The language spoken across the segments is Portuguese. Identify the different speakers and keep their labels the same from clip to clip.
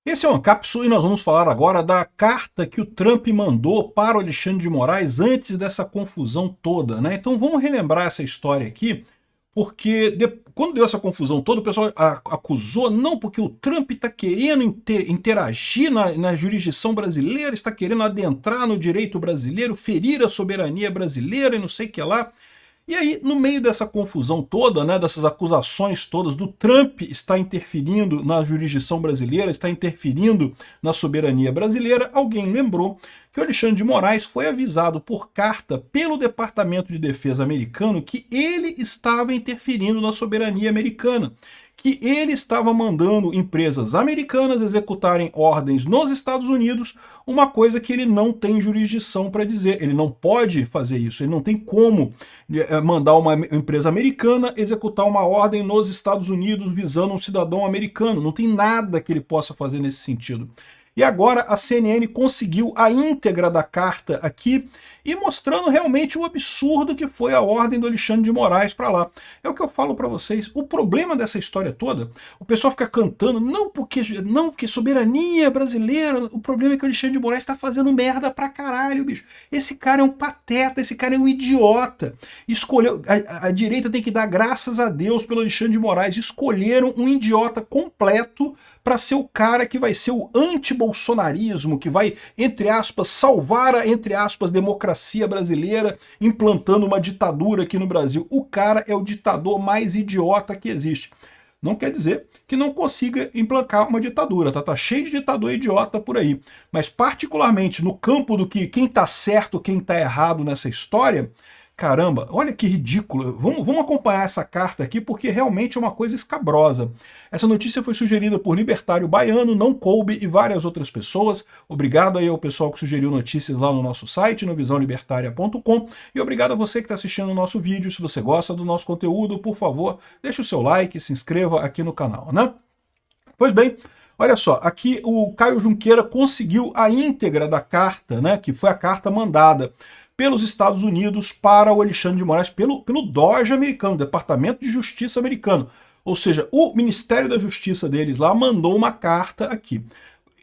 Speaker 1: Esse é o Ancapsu e nós vamos falar agora da carta que o Trump mandou para o Alexandre de Moraes antes dessa confusão toda, né? Então vamos relembrar essa história aqui, porque quando deu essa confusão toda, o pessoal acusou, não, porque o Trump está querendo interagir na jurisdição brasileira, está querendo adentrar no direito brasileiro, ferir a soberania brasileira e não sei o que lá. E aí, no meio dessa confusão toda, né, dessas acusações todas do Trump estar interferindo na jurisdição brasileira, está interferindo na soberania brasileira, alguém lembrou que o Alexandre de Moraes foi avisado por carta pelo Departamento de Defesa americano que ele estava interferindo na soberania americana, que ele estava mandando empresas americanas executarem ordens nos Estados Unidos, uma coisa que ele não tem jurisdição para dizer. Ele não pode fazer isso, ele não tem como mandar uma empresa americana executar uma ordem nos Estados Unidos visando um cidadão americano. Não tem nada que ele possa fazer nesse sentido. E agora a CNN conseguiu a íntegra da carta aqui e mostrando realmente o absurdo que foi a ordem do Alexandre de Moraes para lá. É o que eu falo para vocês. O problema dessa história toda, o pessoal fica cantando, não porque soberania brasileira, o problema é que o Alexandre de Moraes está fazendo merda pra caralho, bicho. Esse cara é um pateta, esse cara é um idiota. Escolheu, a direita tem que dar graças a Deus pelo Alexandre de Moraes. Escolheram um idiota completo para ser o cara que vai ser o anti-bolsonarismo, que vai, entre aspas, salvar a, entre aspas, democracia brasileira, implantando uma ditadura aqui no Brasil. O cara é o ditador mais idiota que existe. Não quer dizer que não consiga implantar uma ditadura, tá? Tá cheio de ditador idiota por aí. Mas particularmente no campo do que quem tá certo, quem tá errado nessa história, caramba, olha que ridículo. Vamos acompanhar essa carta aqui, porque realmente é uma coisa escabrosa. Essa notícia foi sugerida por Libertário Baiano, Não Coube e várias outras pessoas. Obrigado aí ao pessoal que sugeriu notícias lá no nosso site, no visãolibertaria.com. E obrigado a você que está assistindo o nosso vídeo. Se você gosta do nosso conteúdo, por favor, deixe o seu like, se inscreva aqui no canal, né? Pois bem, olha só, aqui o Caio Junqueira conseguiu a íntegra da carta, né, que foi a carta mandada pelos Estados Unidos para o Alexandre de Moraes, pelo DOJ americano, Departamento de Justiça americano. Ou seja, o Ministério da Justiça deles lá mandou uma carta aqui.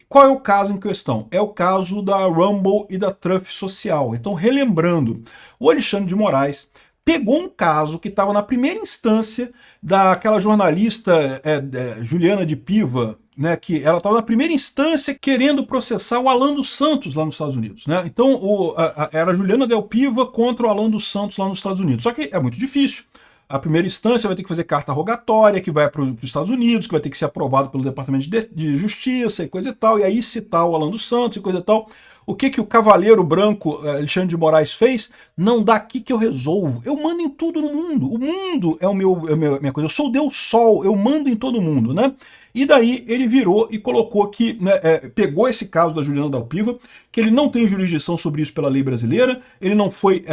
Speaker 1: Qual é o caso em questão? É o caso da Rumble e da Truth Social. Então, relembrando, o Alexandre de Moraes pegou um caso que estava na primeira instância daquela jornalista Juliana de Piva, né, que ela estava na primeira instância querendo processar o Alan dos Santos lá nos Estados Unidos. Né? Então era a Juliana Del Piva contra o Alan dos Santos lá nos Estados Unidos. Só que é muito difícil. A primeira instância vai ter que fazer carta rogatória, que vai para os Estados Unidos, que vai ter que ser aprovado pelo Departamento de Justiça e coisa e tal, e aí citar o Alan dos Santos e coisa e tal. O que o cavaleiro branco Alexandre de Moraes fez? Não, daqui que eu resolvo. Eu mando em tudo no mundo. O mundo é minha coisa. Eu sou o Deus Sol, eu mando em todo mundo, né? E daí ele virou e colocou que, né, pegou esse caso da Juliana Dalpiva, que ele não tem jurisdição sobre isso pela lei brasileira, ele não foi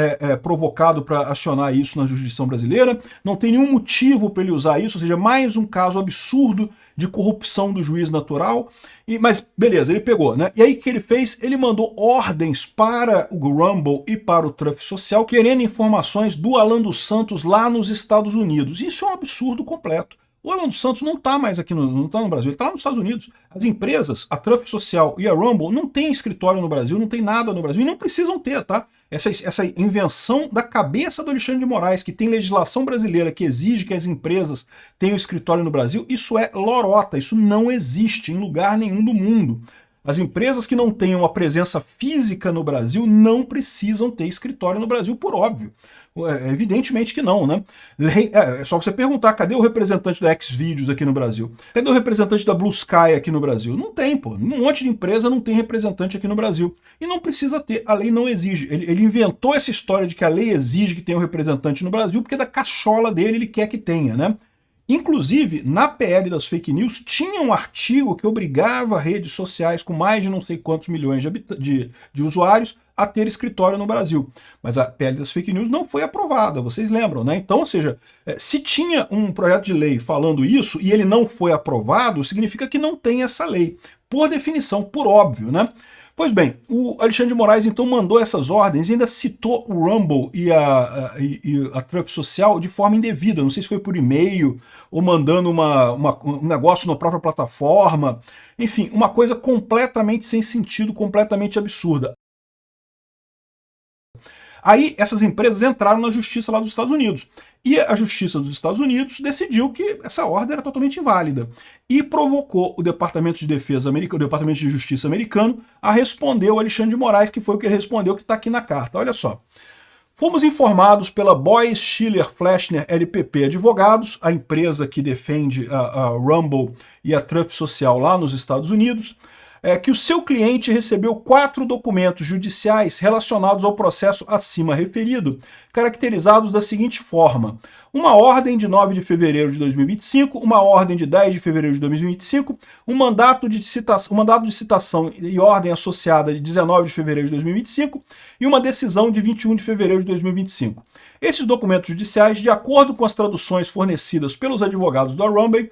Speaker 1: provocado para acionar isso na jurisdição brasileira, não tem nenhum motivo para ele usar isso, ou seja, mais um caso absurdo de corrupção do juiz natural, mas beleza, ele pegou, né? E aí o que ele fez? Ele mandou ordens para o Rumble e para o Truth Social, querendo informações do Alan dos Santos lá nos Estados Unidos. Isso é um absurdo completo. O Alan dos Santos não está mais aqui, não está no Brasil, ele está lá nos Estados Unidos. As empresas, a Truth Social e a Rumble, não tem escritório no Brasil, não tem nada no Brasil, e não precisam ter, tá? Essa invenção da cabeça do Alexandre de Moraes, que tem legislação brasileira que exige que as empresas tenham escritório no Brasil, isso é lorota, isso não existe em lugar nenhum do mundo. As empresas que não tenham uma presença física no Brasil não precisam ter escritório no Brasil, por óbvio. Evidentemente que não, né? É só você perguntar, cadê o representante da Xvideos aqui no Brasil? Cadê o representante da Blue Sky aqui no Brasil? Não tem, pô. Um monte de empresa não tem representante aqui no Brasil. E não precisa ter, a lei não exige. Ele inventou essa história de que a lei exige que tenha um representante no Brasil, porque da cachola dele ele quer que tenha, né? Inclusive, na PL das fake news, tinha um artigo que obrigava redes sociais com mais de não sei quantos milhões de usuários a ter escritório no Brasil. Mas a PL das fake news não foi aprovada, vocês lembram, né? Então, ou seja, se tinha um projeto de lei falando isso e ele não foi aprovado, significa que não tem essa lei. Por definição, por óbvio, né? Pois bem, o Alexandre de Moraes então mandou essas ordens e ainda citou o Rumble e a Trump Social de forma indevida. Não sei se foi por e-mail ou mandando um negócio na própria plataforma. Enfim, uma coisa completamente sem sentido, completamente absurda. Aí essas empresas entraram na justiça lá dos Estados Unidos. E a justiça dos Estados Unidos decidiu que essa ordem era totalmente inválida e provocou o Departamento de Defesa americano, o Departamento de Justiça americano, a responder ao Alexandre de Moraes, que foi o que ele respondeu, que está aqui na carta. Olha só. Fomos informados pela Boyce Schiller Fleshner LPP Advogados, a empresa que defende a Rumble e a Trump Social lá nos Estados Unidos, que o seu cliente recebeu 4 documentos judiciais relacionados ao processo acima referido, caracterizados da seguinte forma: uma ordem de 9 de fevereiro de 2025, uma ordem de 10 de fevereiro de 2025, um mandato de citação e ordem associada de 19 de fevereiro de 2025 e uma decisão de 21 de fevereiro de 2025. Esses documentos judiciais, de acordo com as traduções fornecidas pelos advogados da Rumble,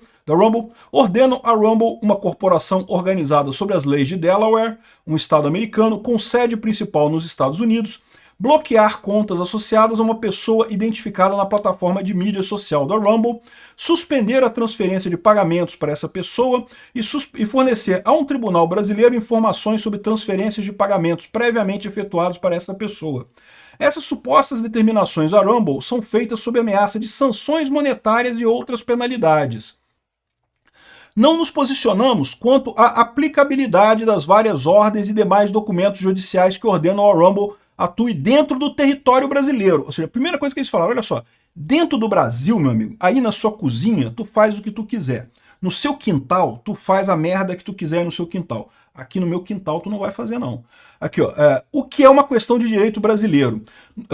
Speaker 1: ordenam a Rumble, uma corporação organizada sob as leis de Delaware, um estado americano com sede principal nos Estados Unidos, bloquear contas associadas a uma pessoa identificada na plataforma de mídia social da Rumble, suspender a transferência de pagamentos para essa pessoa e fornecer a um tribunal brasileiro informações sobre transferências de pagamentos previamente efetuados para essa pessoa. Essas supostas determinações da Rumble são feitas sob ameaça de sanções monetárias e outras penalidades. Não nos posicionamos quanto à aplicabilidade das várias ordens e demais documentos judiciais que ordenam a Rumble atue dentro do território brasileiro. Ou seja, a primeira coisa que eles falaram, olha só, dentro do Brasil, meu amigo, aí na sua cozinha, tu faz o que tu quiser. No seu quintal, tu faz a merda que tu quiser no seu quintal. Aqui no meu quintal tu não vai fazer, não. Aqui, ó, o que é uma questão de direito brasileiro?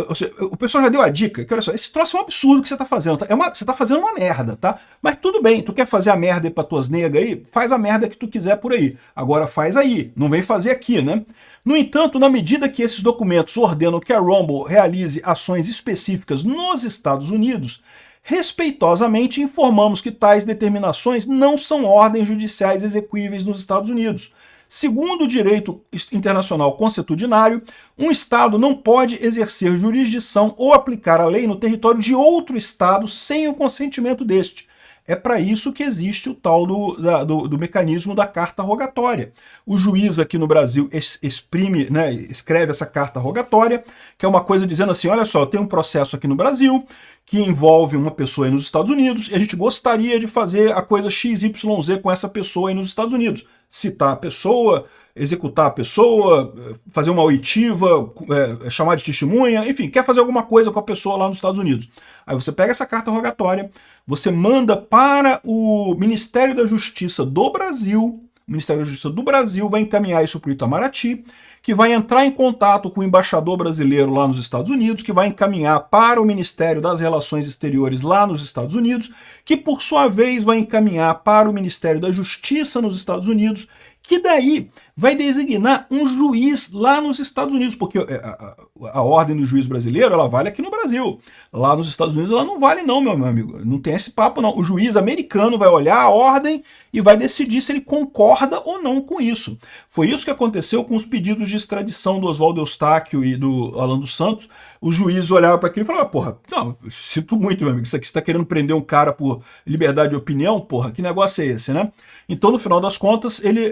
Speaker 1: Ou seja, o pessoal já deu a dica, que olha só, esse troço é um absurdo que você tá fazendo, tá? Você tá fazendo uma merda, tá? Mas tudo bem, tu quer fazer a merda aí pra tuas negas aí? Faz a merda que tu quiser por aí. Agora faz aí, não vem fazer aqui, né? No entanto, na medida que esses documentos ordenam que a Rumble realize ações específicas nos Estados Unidos, respeitosamente informamos que tais determinações não são ordens judiciais execuíveis nos Estados Unidos. Segundo o direito internacional consuetudinário, um Estado não pode exercer jurisdição ou aplicar a lei no território de outro Estado sem o consentimento deste. É para isso que existe o tal do mecanismo da carta rogatória. O juiz aqui no Brasil escreve essa carta rogatória, que é uma coisa dizendo assim, olha só, tem um processo aqui no Brasil que envolve uma pessoa aí nos Estados Unidos e a gente gostaria de fazer a coisa XYZ com essa pessoa aí nos Estados Unidos. Citar a pessoa, executar a pessoa, fazer uma oitiva, chamar de testemunha, enfim, quer fazer alguma coisa com a pessoa lá nos Estados Unidos. Aí você pega essa carta rogatória, você manda para o Ministério da Justiça do Brasil, o Ministério da Justiça do Brasil vai encaminhar isso para o Itamaraty, que vai entrar em contato com o embaixador brasileiro lá nos Estados Unidos, que vai encaminhar para o Ministério das Relações Exteriores lá nos Estados Unidos, que por sua vez vai encaminhar para o Ministério da Justiça nos Estados Unidos, que daí vai designar um juiz lá nos Estados Unidos, porque a ordem do juiz brasileiro, ela vale aqui no Brasil. Lá nos Estados Unidos ela não vale não, meu amigo. Não tem esse papo não. O juiz americano vai olhar a ordem e vai decidir se ele concorda ou não com isso. Foi isso que aconteceu com os pedidos de extradição do Oswaldo Eustáquio e do Alan dos Santos. O juiz olhava para aquilo e falava, porra, não, sinto muito, meu amigo, isso aqui você está querendo prender um cara por liberdade de opinião, porra, que negócio é esse, né? Então, no final das contas, ele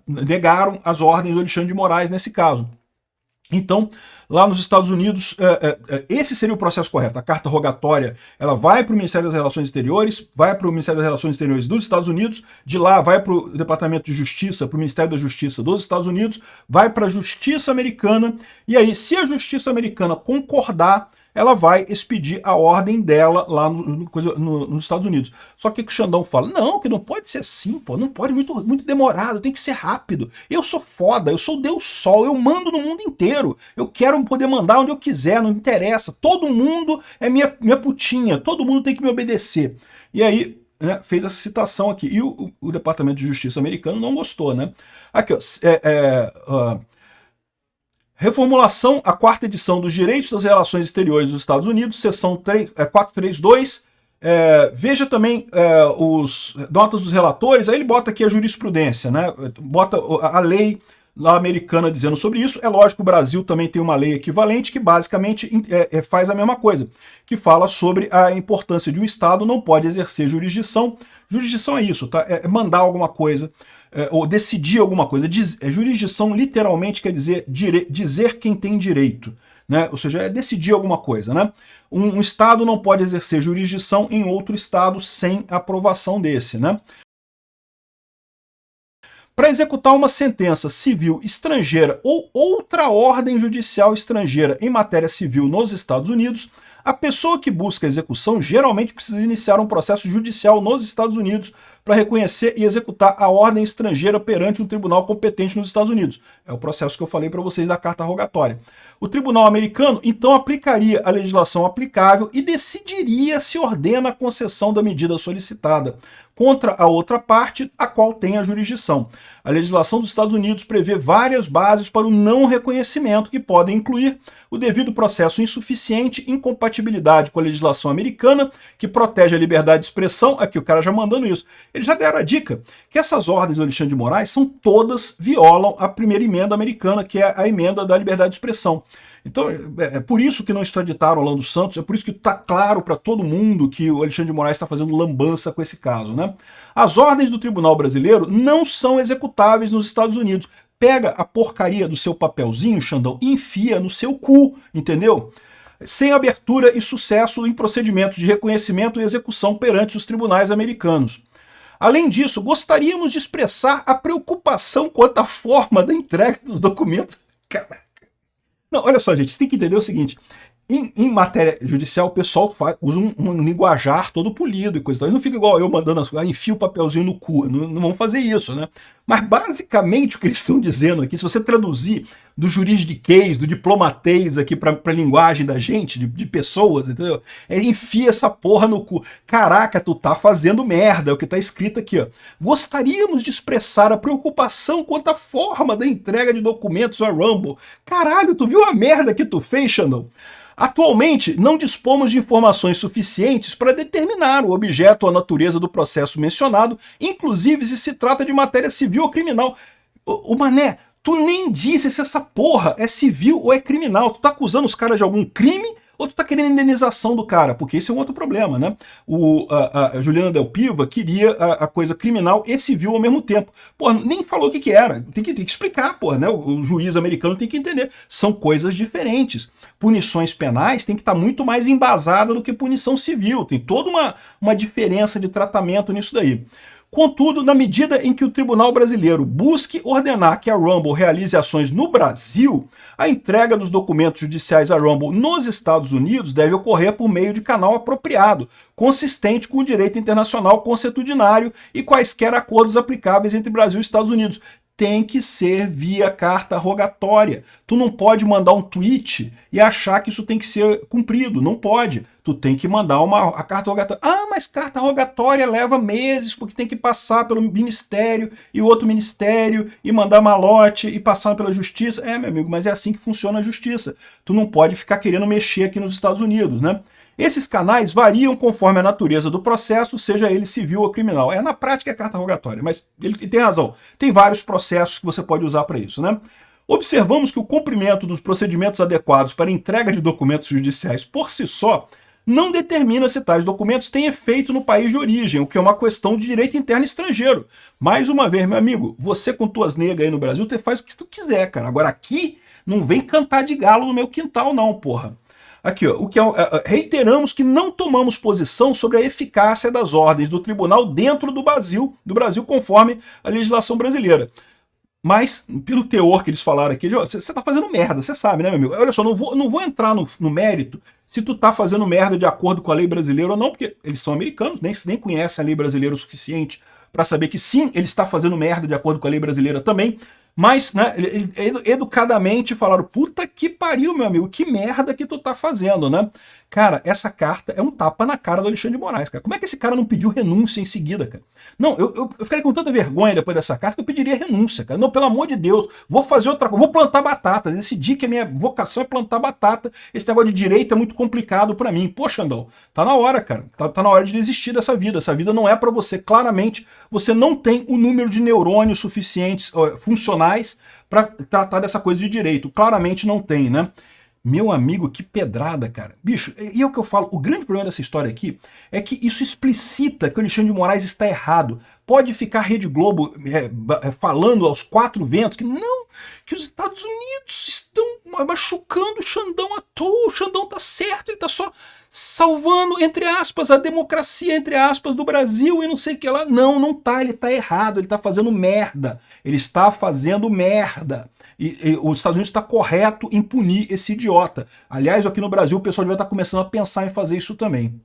Speaker 1: negaram as ordens do Alexandre de Moraes nesse caso. Então, lá nos Estados Unidos, esse seria o processo correto. A carta rogatória, ela vai para o Ministério das Relações Exteriores, vai para o Ministério das Relações Exteriores dos Estados Unidos, de lá vai para o Departamento de Justiça, para o Ministério da Justiça dos Estados Unidos, vai para a Justiça Americana, e aí, se a Justiça Americana concordar, ela vai expedir a ordem dela lá nos Estados Unidos. Só que o Xandão fala, não, que não pode ser assim, pô, não pode muito demorado, tem que ser rápido. Eu sou foda, eu sou Deus Sol, eu mando no mundo inteiro. Eu quero poder mandar onde eu quiser, não interessa. Todo mundo é minha putinha, todo mundo tem que me obedecer. E aí, né, fez essa citação aqui. E o Departamento de Justiça americano não gostou, né? Aqui, ó, reformulação, a 4ª edição dos Direitos das Relações Exteriores dos Estados Unidos, seção 432. Veja também os notas dos relatores, aí ele bota aqui a jurisprudência, né? Bota a lei lá americana dizendo sobre isso. É lógico que o Brasil também tem uma lei equivalente que basicamente faz a mesma coisa, que fala sobre a importância de um Estado não pode exercer jurisdição. Jurisdição é isso, tá? É mandar alguma coisa, ou decidir alguma coisa. Jurisdição literalmente quer dizer dizer quem tem direito, né? Ou seja, é decidir alguma coisa, né? Um Estado não pode exercer jurisdição em outro Estado sem aprovação desse, né? Para executar uma sentença civil estrangeira ou outra ordem judicial estrangeira em matéria civil nos Estados Unidos, a pessoa que busca a execução geralmente precisa iniciar um processo judicial nos Estados Unidos para reconhecer e executar a ordem estrangeira perante um tribunal competente nos Estados Unidos. É o processo que eu falei para vocês da carta rogatória. O tribunal americano, então, aplicaria a legislação aplicável e decidiria se ordena a concessão da medida solicitada contra a outra parte, a qual tem a jurisdição. A legislação dos Estados Unidos prevê várias bases para o não reconhecimento, que podem incluir o devido processo insuficiente, incompatibilidade com a legislação americana, que protege a liberdade de expressão. Aqui o cara já mandando isso. Eles já deram a dica que essas ordens do Alexandre de Moraes todas violam a primeira emenda americana, que é a emenda da liberdade de expressão. Então, é por isso que não extraditaram o Orlando Santos, é por isso que está claro para todo mundo que o Alexandre de Moraes está fazendo lambança com esse caso, né? As ordens do Tribunal Brasileiro não são executáveis nos Estados Unidos. Pega a porcaria do seu papelzinho, Xandão, e enfia no seu cu, entendeu? Sem abertura e sucesso em procedimentos de reconhecimento e execução perante os tribunais americanos. Além disso, gostaríamos de expressar a preocupação quanto à forma da entrega dos documentos. Caraca. Não, olha só, gente, você tem que entender o seguinte. Em matéria judicial, o pessoal usa um linguajar todo polido e coisa e tal. Não fica igual eu mandando, enfia o papelzinho no cu. Não vão fazer isso, né? Mas basicamente o que eles estão dizendo aqui, se você traduzir do juridiquês, do diplomatês aqui para a linguagem da gente, de pessoas, entendeu? Enfia essa porra no cu. Caraca, tu tá fazendo merda, é o que tá escrito aqui, ó. Gostaríamos de expressar a preocupação quanto à forma da entrega de documentos a Rumble. Caralho, tu viu a merda que tu fez, Xandão? Atualmente, não dispomos de informações suficientes para determinar o objeto ou a natureza do processo mencionado, inclusive se trata de matéria civil ou criminal. Ô Mané, tu nem disse se essa porra é civil ou é criminal. Tu tá acusando os caras de algum crime ou tu tá querendo indenização do cara? Porque esse é um outro problema, né? A Juliana Del Piva queria a coisa criminal e civil ao mesmo tempo. Pô, nem falou o que era. Tem que explicar, pô, né? O juiz americano tem que entender. São coisas diferentes. Punições penais tem que estar muito mais embasada do que punição civil. Tem toda uma diferença de tratamento nisso daí. Contudo, na medida em que o Tribunal Brasileiro busque ordenar que a Rumble realize ações no Brasil, a entrega dos documentos judiciais à Rumble nos Estados Unidos deve ocorrer por meio de canal apropriado, consistente com o direito internacional consuetudinário e quaisquer acordos aplicáveis entre Brasil e Estados Unidos. Tem que ser via carta rogatória. Tu não pode mandar um tweet e achar que isso tem que ser cumprido. Não pode. Tu tem que mandar a carta rogatória. Ah, mas carta rogatória leva meses, porque tem que passar pelo ministério e outro ministério e mandar malote e passar pela justiça. É, meu amigo, mas é assim que funciona a justiça. Tu não pode ficar querendo mexer aqui nos Estados Unidos, né? Esses canais variam conforme a natureza do processo, seja ele civil ou criminal. Na prática é carta rogatória, mas ele tem razão. Tem vários processos que você pode usar para isso, né? Observamos que o cumprimento dos procedimentos adequados para entrega de documentos judiciais por si só não determina se tais documentos têm efeito no país de origem, o que é uma questão de direito interno estrangeiro. Mais uma vez, meu amigo, você com tuas negas aí no Brasil, você faz o que tu quiser, cara. Agora aqui, não vem cantar de galo no meu quintal não, porra. Aqui, ó, reiteramos que não tomamos posição sobre a eficácia das ordens do tribunal dentro do Brasil conforme a legislação brasileira. Mas, pelo teor que eles falaram aqui, você tá fazendo merda, você sabe, né, meu amigo? Olha só, não vou entrar no mérito se tu tá fazendo merda de acordo com a lei brasileira ou não, porque eles são americanos, nem conhecem a lei brasileira o suficiente para saber que sim, ele está fazendo merda de acordo com a lei brasileira também. Mas, né, educadamente falaram, puta que pariu, meu amigo, que merda que tu tá fazendo, né? Cara, essa carta é um tapa na cara do Alexandre de Moraes, cara. Como é que esse cara não pediu renúncia em seguida, cara? Não, eu ficaria com tanta vergonha depois dessa carta que eu pediria renúncia, cara. Não, pelo amor de Deus, vou fazer outra coisa, vou plantar batata. Decidi que a minha vocação é plantar batata. Esse negócio de direito é muito complicado pra mim. Pô, Xandão, tá na hora, cara. Tá na hora de desistir dessa vida. Essa vida não é pra você. Claramente, você não tem o número de neurônios suficientes, funcionais, pra tratar dessa coisa de direito. Claramente não tem, né? Meu amigo, que pedrada, cara. Bicho, e é o que eu falo, o grande problema dessa história aqui é que isso explicita que o Alexandre de Moraes está errado. Pode ficar a Rede Globo falando aos quatro ventos que não, que os Estados Unidos estão machucando o Xandão à toa, o Xandão tá certo, ele tá só salvando, entre aspas, a democracia, entre aspas, do Brasil e não sei o que lá. Não, não tá, ele tá errado, ele tá fazendo merda. Ele está fazendo merda. E os Estados Unidos está correto em punir esse idiota. Aliás, aqui no Brasil o pessoal deve estar começando a pensar em fazer isso também.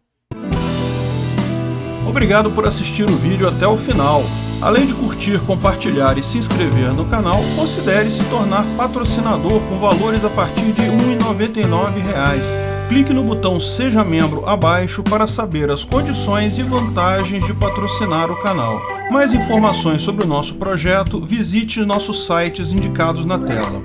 Speaker 1: Obrigado por assistir o vídeo até o final. Além de curtir, compartilhar e se inscrever no canal, considere se tornar patrocinador com valores a partir de R$ 1,99. Clique no botão Seja Membro abaixo para saber as condições e vantagens de patrocinar o canal. Mais informações sobre o nosso projeto, visite nossos sites indicados na tela.